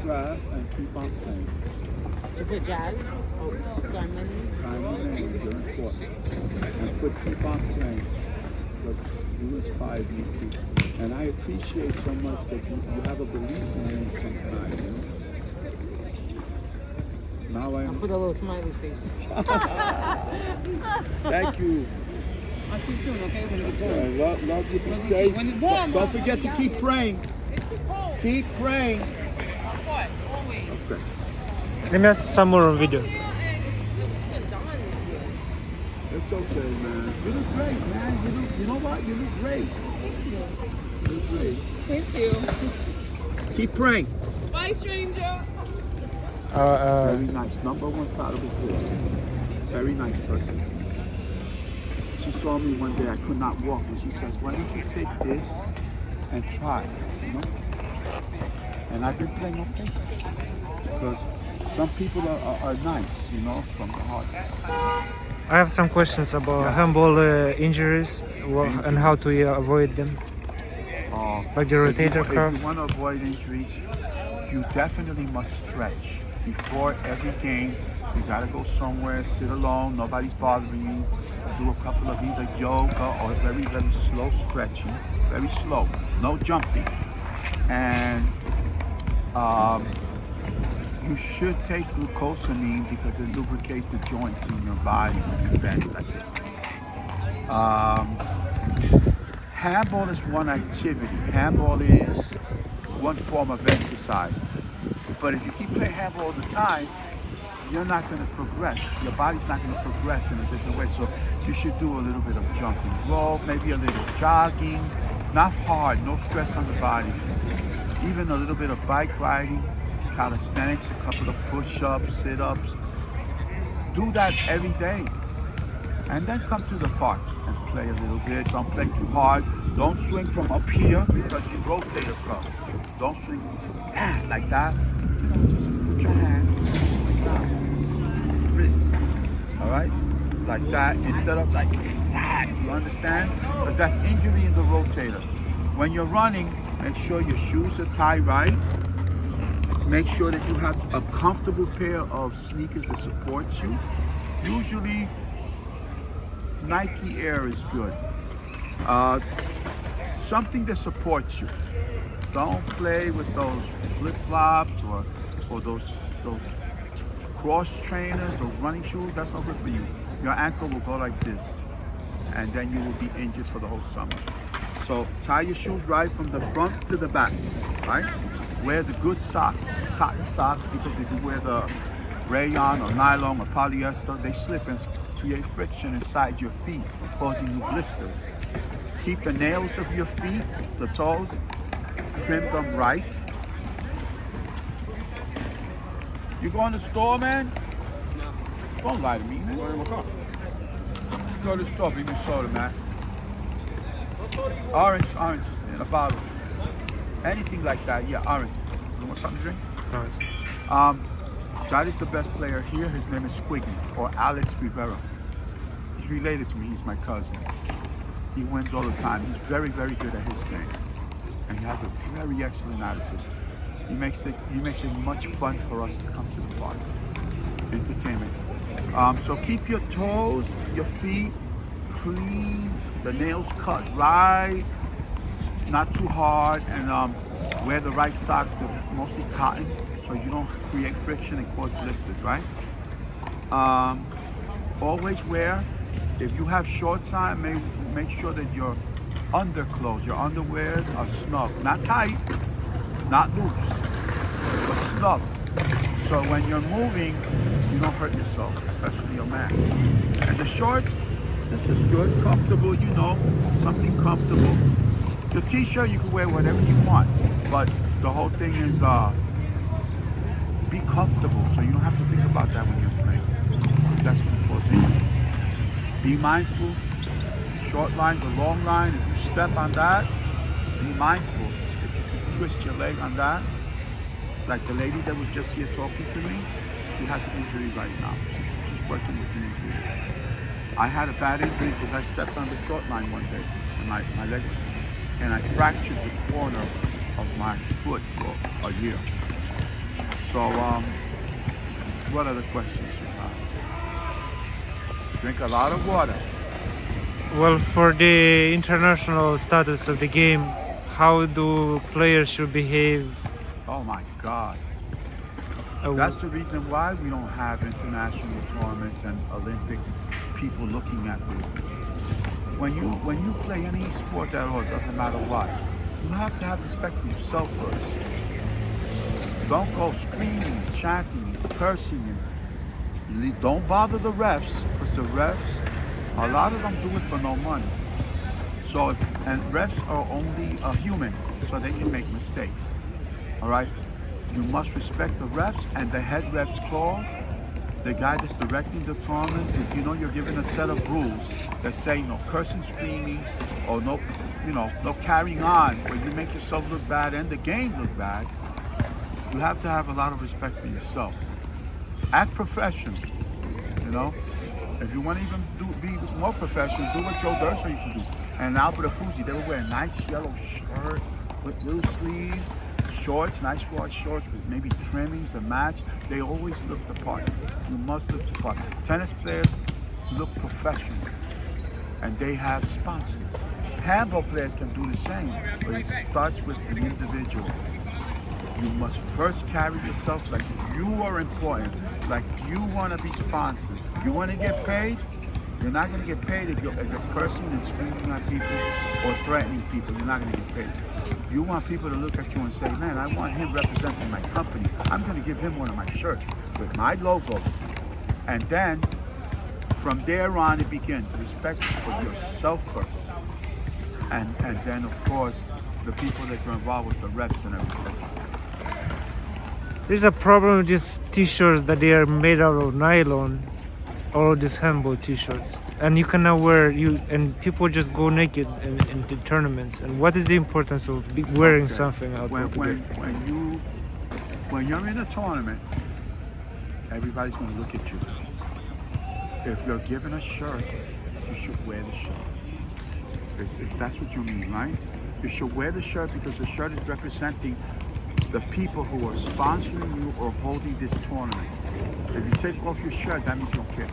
grass and keep on playing. To put jazz? Oh, Simon. Simon and you're important. And keep on playing. Because you inspired me too. And I appreciate so much that you have a belief in me sometimes, you know? Now I'll put a little smiley face. Thank you. I'll see you soon, okay? When it's warm. Love you. Be safe. When it's warm, Don't forget to keep praying. Keep praying. Okay. Let me ask some more video. It's okay, man. You look great, man. You know what? You look great. You look great. Thank you. Keep praying. Bye, stranger. Very nice. Number one paddle girl. Very nice person. She saw me one day. I could not walk, and she says, "Why don't you take this and try?" You know. And I've been playing okay because some people are nice, you know, from the heart. I have some questions about handball injuries and how to avoid them. Like the rotator cuff. If you want to avoid injuries, you definitely must stretch. Before every game, you gotta go somewhere, sit alone, nobody's bothering you. Do a couple of either yoga or very, very slow stretching. Very slow, no jumping. And you should take glucosamine because it lubricates the joints in your body when you bend like that. Handball is one activity. Handball is one form of exercise. But if you keep playing handball all the time, you're not going to progress. Your body's not going to progress in a different way. So you should do a little bit of jumping rope, maybe a little jogging. Not hard, no stress on the body. Even a little bit of bike riding, calisthenics, a couple of push-ups, sit-ups. Do that every day. And then come to the park and play a little bit. Don't play too hard. Don't swing from up here because you rotate a cup. Don't swing like that. You know, just put your hand like that. Wrist. All right? Like that instead of like that. You understand? Because that's injury in the rotator. When you're running, make sure your shoes are tied right. Make sure that you have a comfortable pair of sneakers that supports you. Usually, Nike Air is good. Something that supports you. Don't play with those flip-flops or those cross trainers, those running shoes. That's not good for you. Your ankle will go like this, and then you will be injured for the whole summer. So tie your shoes right from the front to the back, right? Wear the good socks, cotton socks, because if you wear the rayon or nylon or polyester, they slip and create friction inside your feet, causing you blisters. Keep the nails of your feet, the toes, trim them right. You go in the store, man? No. Don't lie to me, man. Go in my car. Go to the store, bring me soda, man. Orange, in a bottle. Anything like that, yeah, orange. You want something to drink? No, that is the best player here. His name is Squiggy, or Alex Rivera. He's related to me, he's my cousin. He wins all the time. He's very, very good at his game. And he has a very excellent attitude. He makes it much fun for us to come to the park. Entertainment. So keep your toes, your feet clean, the nails cut right, not too hard, and wear the right socks. They're mostly cotton, so you don't create friction and cause blisters, right? Always wear, if you have shorts on, make sure that your underclothes, your underwears are snug. Not tight, not loose, but snug. So when you're moving, you don't hurt yourself, especially a man. And the shorts, this is good, comfortable, you know, something comfortable. The t-shirt, you can wear whatever you want, but the whole thing is be comfortable, so you don't have to think about that when you're playing. That's what it causes injuries. Be mindful. Short line, the long line, if you step on that, be mindful. If you can twist your leg on that, like the lady that was just here talking to me, she has an injury right now. She's working with an injury. I had a bad injury because I stepped on the short line one day, and my leg, and I fractured the corner of my foot for a year. So, what other questions you have? Drink a lot of water. Well, for the international status of the game, how do players should behave? Oh my God. Uh, That's the reason why we don't have international tournaments and Olympic people looking at this. When you play any sport at all, it doesn't matter what, you have to have respect for yourself first. Don't go screaming, chanting, cursing, and don't bother the refs, because the refs, a lot of them do it for no money. So, and refs are only a human, so they can make mistakes. All right? You must respect the refs and the head ref's calls. The guy that's directing the tournament, if you know you're given a set of rules that say no cursing, screaming, or no, no carrying on, where you make yourself look bad and the game look bad, you have to have a lot of respect for yourself. Act professional, you know. If you want to even be more professional, do what Joe Durso used to do. And Albert Apuzzi, they would wear a nice yellow shirt with little sleeves, shorts, nice wide shorts with maybe trimmings and match. They always look the part. You must look the part. Tennis players look professional, and they have sponsors. Handball players can do the same, but it starts with the individual. You must first carry yourself like you are important, like you want to be sponsored. You want to get paid? You're not going to get paid if you're cursing and screaming at people or threatening people. You're not going to get paid. You want people to look at you and say, man, I want him representing my company. I'm going to give him one of my shirts with my logo. And then, from there on, it begins. Respect for yourself first. And then, of course, the people that you're involved with, the reps and everything. There's a problem with these t-shirts that they are made out of nylon, all of these handball t-shirts, and you cannot wear and people just go naked in the tournaments. And what is the importance of wearing something out there? When you're in a tournament, everybody's going to look at you. If you're given a shirt, you should wear the shirt. If that's what you mean, right? You should wear the shirt because the shirt is representing the people who are sponsoring you or holding this tournament. If you take off your shirt, that means you don't care.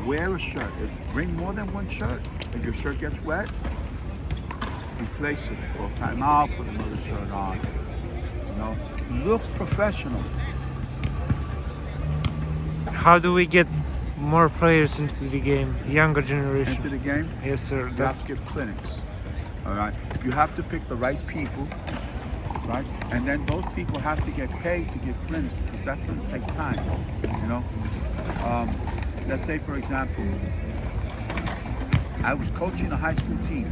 Wear a shirt. Bring more than one shirt. If your shirt gets wet, replace it. Go time out, put another shirt on. You know, look professional. How do we get more players into the game, younger generation? Into the game? Yes, sir. You have to give clinics. All right. You have to pick the right people. Right? And then those people have to get paid to give clinics because that's going to take time, you know? Let's say, for example, I was coaching a high school team.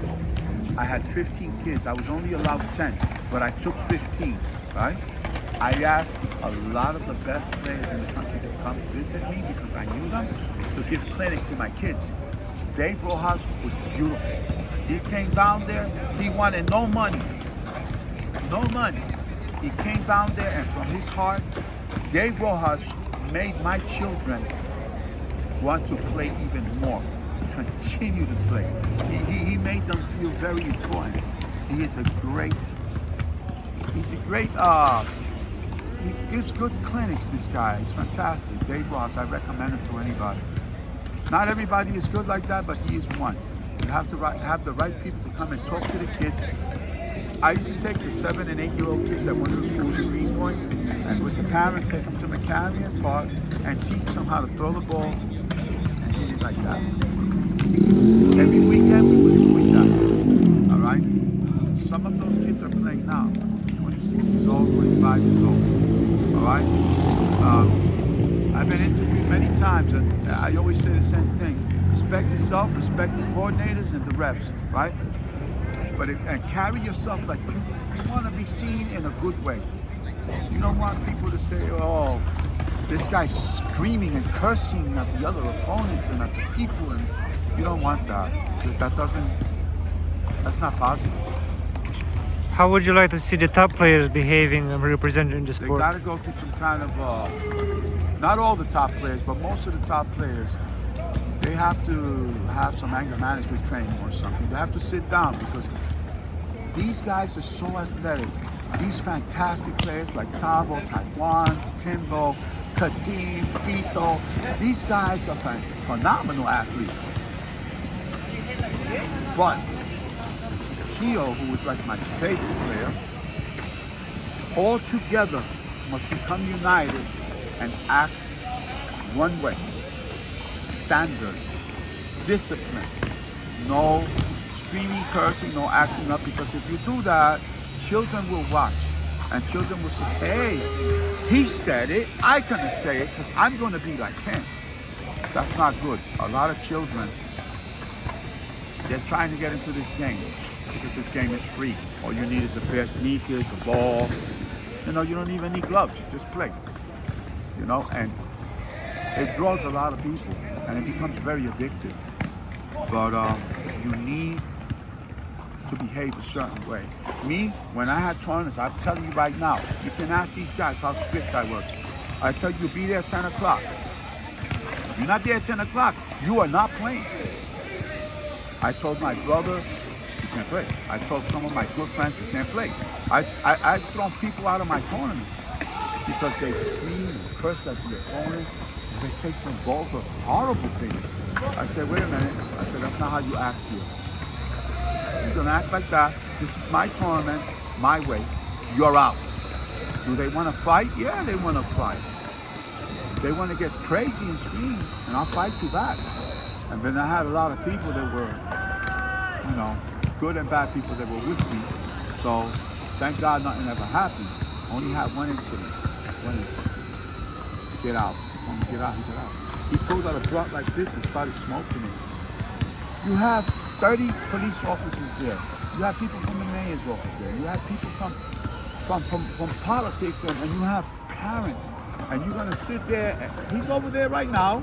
I had 15 kids. I was only allowed 10, but I took 15, right? I asked a lot of the best players in the country to come visit me because I knew them, to give clinic to my kids. Dave Rojas was beautiful. He came down there, he wanted no money. No money. He came down there and from his heart, Dave Rojas made my children want to play even more, continue to play. He made them feel very important. He's a great, he gives good clinics, this guy. He's fantastic. Dave Rojas, I recommend him to anybody. Not everybody is good like that, but he is one. You have to have the right people to come and talk to the kids. I used to take the 7- and 8-year-old kids at one of the schools in Greenpoint, and with the parents, take them to McCarrion Park and teach them how to throw the ball and hit it like that. Every weekend we was doing that. All right. Some of those kids are playing now, 26 years old, 25 years old. All right. I've been interviewed many times, and I always say the same thing: respect yourself, respect the coordinators and the refs. Right. But and carry yourself like you want to be seen in a good way. You don't want people to say, oh, this guy's screaming and cursing at the other opponents and at the people, and you don't want that. That's not positive. How would you like to see the top players behaving and representing the They sport? got to go through some kind of, not all the top players, but most of the top players, they have to have some anger management training or something. They have to sit down because these guys are so athletic. these fantastic players like Tavo, Taiwan, Timbo, Kadim, Vito. These guys are phenomenal athletes. But Chio, who was like my favorite player, all together must become united and act one way. Standard, discipline, no screaming, cursing, no acting up, because if you do that, children will watch and children will say, hey, he said it, I couldn't say it because I'm going to be like him. That's not good. A lot of children, they're trying to get into this game because this game is free. All you need is a pair of sneakers, a ball. You know, you don't even need gloves, you just play. You know, and it draws a lot of people and it becomes very addictive. But you need to behave a certain way. Me, when I had tournaments, I'm telling you right now, you can ask these guys how strict I was. I tell you, be there at 10 o'clock. If you're not there at 10 o'clock, you are not playing. I told my brother, you can't play. I told some of my good friends, you can't play. I've thrown people out of my tournaments because they scream and curse at the opponent. They say some vulgar, horrible things. I said, wait a minute. I said, that's not how you act here. You're gonna act like that. This is my tournament, my way. You're out. Do they want to fight? Yeah, they want to fight. They want to get crazy and scream, and I'll fight you back. And then I had a lot of people that were, you know, good and bad people that were with me. So thank God nothing ever happened. Only had one incident. Get out. When you get out, he said out. He pulled out a blunt like this and started smoking it. You have 30 police officers there. You have people from the mayor's office there. You have people from politics, and you have parents. And you're gonna sit there, and he's over there right now.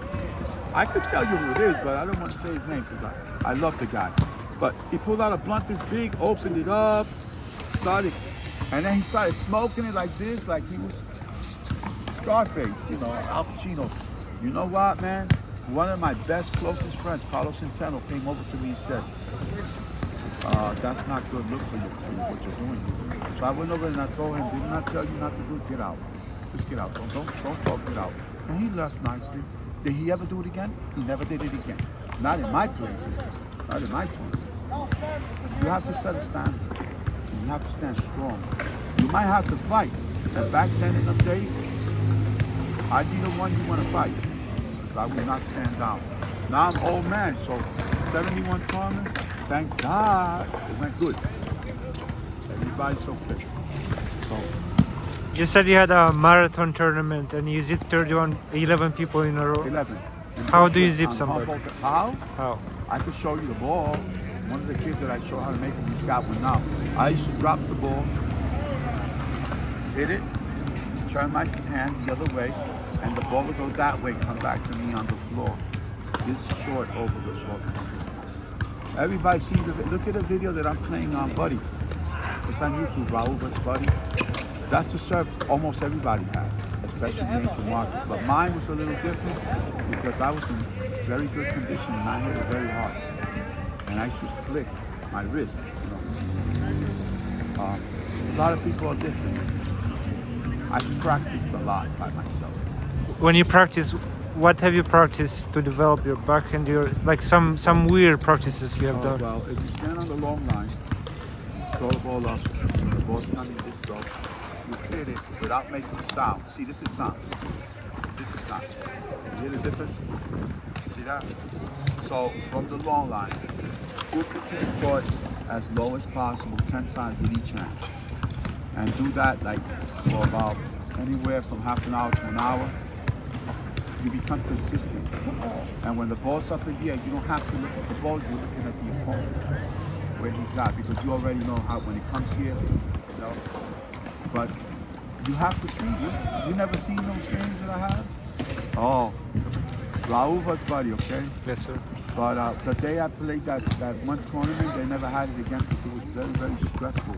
I could tell you who it is, but I don't want to say his name because I love the guy. But he pulled out a blunt this big, opened it up, and then he started smoking it like this, like he was Scarface, you know, Al Pacino. You know what, man? One of my best, closest friends, Carlos Centeno, came over to me and said, that's not good look for you, what you're doing. So I went over and I told him, didn't I tell you not to do it? Get out. Just get out. Don't talk, get out. And he left nicely. Did he ever do it again? He never did it again. Not in my places, not in my tournaments. You have to set a standard. You have to stand strong. You might have to fight. And back then in them days, I'd be the one you want to fight. Because I would not stand down. Now I'm old man, so 71 tournaments, thank God, it went good. Everybody's okay. So, You said you had a marathon tournament and you zipped 11 people in a row. 11. How do you zip On somebody? Humboldt. How? How? I could show you the ball. One of the kids that I show how to make it, he's got one now. I used to drop the ball, hit it, turn my hand the other way, and the ball would go that way, come back to me on the floor. This short over the short one. This much. Everybody see look at the video that I'm playing on Buddy. It's on YouTube, Raul vs. Buddy. That's the serve almost everybody had, especially the ancient markets. But mine was a little different because I was in very good condition and I hit it very hard. And I should flick my wrist, you know. A lot of people are different. I practiced a lot by myself. When you practice, what have you practiced to develop your backhand? Like some weird practices you have done. Well, if you stand on the long line, throw the ball up, the ball's coming this low, you hit it without making a sound. See, this is sound. This is not. You hear the difference? See that? So from the long line, scoop it to the court as low as possible, 10 times with each hand. And do that like for about anywhere from half an hour to an hour. You become consistent. And when the ball's up in the air, you don't have to look at the ball, you're looking at the opponent, where he's at, because you already know how when it comes here, you know. But you have to see, you never seen those games that I have? Oh, Raul vs. Buddy, okay? Yes, sir. But the day I played that one tournament, they never had it again because it was very, very stressful.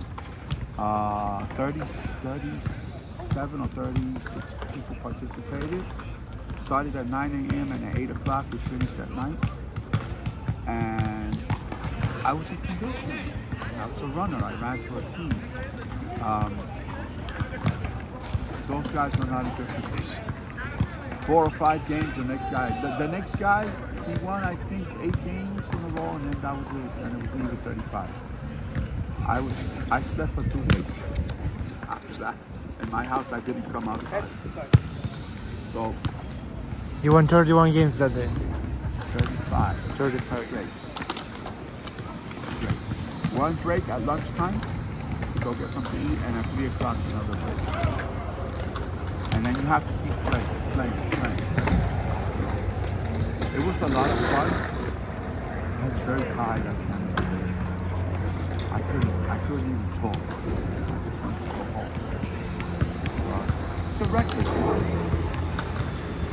37 or 36 people participated. Started at 9 a.m. and at 8 o'clock we finished at night. And I was in conditioning. I was a runner. I ran for a team. those guys are not in good condition. 4 or 5 games, the next guy. The next guy, he won, I think, 8 games in a row, and then that was it. And it was me with 35. I slept for 2 days. After that, in my house, I didn't come outside. So, You won 31 games that day. 35. 35. Straight. One break at lunchtime, go get something to eat, and at 3 o'clock another break. And then you have to keep playing. It was a lot of fun. I was very tired at the end of the day. I couldn't even talk. I just wanted to go home. It's a record.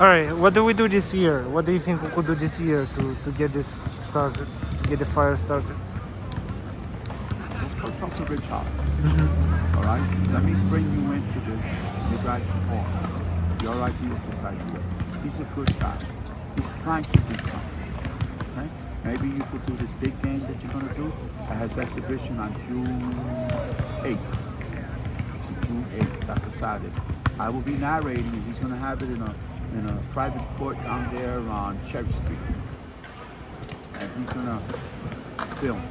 All right, what do we do this year? What do you think we could do this year to get this started, to get the fire started? Let's go talk to Rich Hall. All right? Let me bring you into this. You guys talk. Your idea is his idea. He's a good guy. He's trying to do something. Okay? Maybe you could do this big game that you're going to do. It has exhibition on June 8th. June 8th. That's a Saturday. I will be narrating it. He's going to have it in a private court down there on Cherry Street. And he's going to film.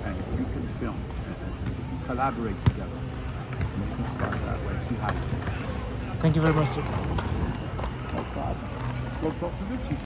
And you can film. And you can collaborate together. And you can start that way. See how you do. Thank you very much, sir. No problem. Let's go talk to Richie.